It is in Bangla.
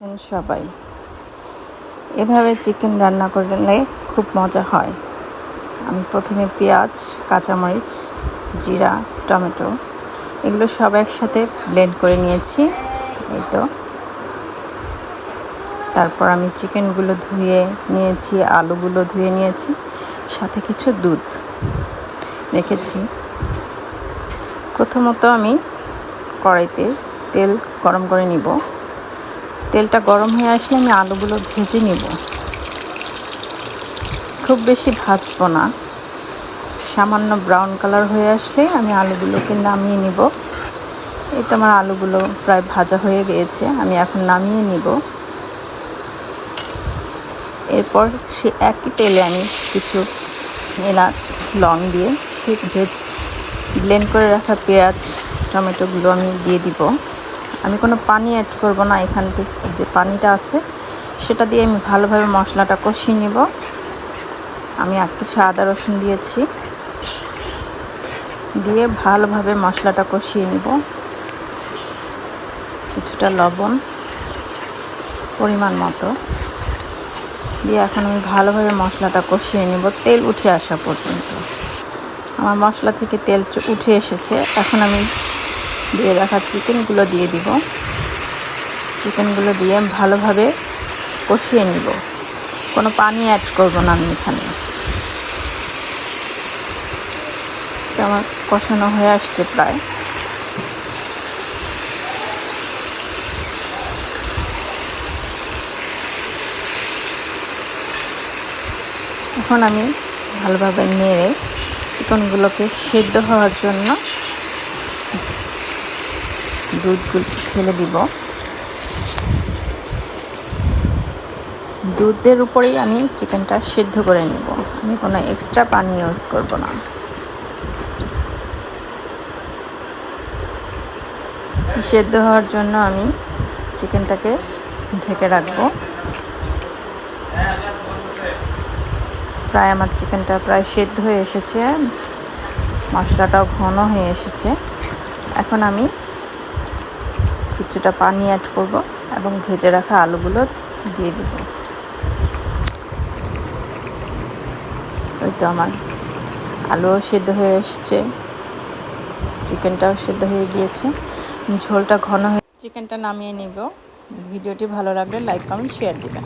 সবাই এভাবে চিকেন রান্না করলে খুব মজা হয়। আমি প্রথমে পেঁয়াজ, কাঁচামরিচ, জিরা, টমেটো এগুলো সব একসাথে ব্লেন্ড করে নিয়েছি। এই তো তারপর আমি চিকেনগুলো ধুয়ে নিয়েছি, আলুগুলো ধুয়ে নিয়েছি, সাথে কিছু দুধ রেখেছি। প্রথমত আমি কড়াইতে তেল গরম করে নিব। তেলটা গরম হয়ে আসলে আমি আলুগুলো ভেজে নিব। খুব বেশি ভাজবো না, সামান্য ব্রাউন কালার হয়ে আসলে আমি আলুগুলোকে নামিয়ে নিব। এই তো আমার আলুগুলো প্রায় ভাজা হয়ে গিয়েছে, আমি এখন নামিয়ে নিব। এরপর সে একই তেলে আমি কিছু এলাচ, লং দিয়ে সেই ব্লেন্ড করে রাখা পেঁয়াজ, টমেটোগুলো আমি দিয়ে দিব। আমি কোনো পানি অ্যাড করব না, এখান থেকে যে পানিটা আছে সেটা দিয়ে আমি ভালোভাবে মশলাটা কষিয়ে নেব। আমি আর কিছু আদা রসুন দিয়েছি, দিয়ে ভালোভাবে মশলাটা কষিয়ে নেব। কিছুটা লবণ পরিমাণ মতো দিয়ে এখন আমি ভালোভাবে মশলাটা কষিয়ে নেব তেল উঠে আসা পর্যন্ত। আমার মশলা থেকে তেল উঠে এসেছে, এখন আমি দিয়ে রাখা চিকেনগুলো দিয়ে দিব। চিকেনগুলো দিয়ে ভালোভাবে কষিয়ে নিব, কোনো পানি অ্যাড করব না আমি এখানে। তো আমার কষানো হয়ে আসছে প্রায়। এখন আমি ভালোভাবে নেড়ে চিকেনগুলোকে সেদ্ধ হওয়ার জন্য দুধগুলো ঢেলে দিব। দুধের উপরেই আমি চিকেনটা সেদ্ধ করে নেব, আমি কোনো এক্সট্রা পানি ইউজ করব না। সেদ্ধ হওয়ার জন্য আমি চিকেনটাকে ঢেকে রাখবো। প্রায় আমার চিকেনটা প্রায় সেদ্ধ হয়ে এসেছে, মশলাটাও ঘন হয়ে এসেছে। এখন আমি কিছুটা পানি অ্যাড করব এবং ভেজে রাখা আলুগুলো দিয়ে দেব। ওই তো আমার আলুও সেদ্ধ হয়ে এসেছে, চিকেনটাও সেদ্ধ হয়ে গিয়েছে, ঝোলটা ঘন হয়ে চিকেনটা নামিয়ে নিব। ভিডিওটি ভালো লাগলে লাইক, কমেন্ট, শেয়ার দিবেন।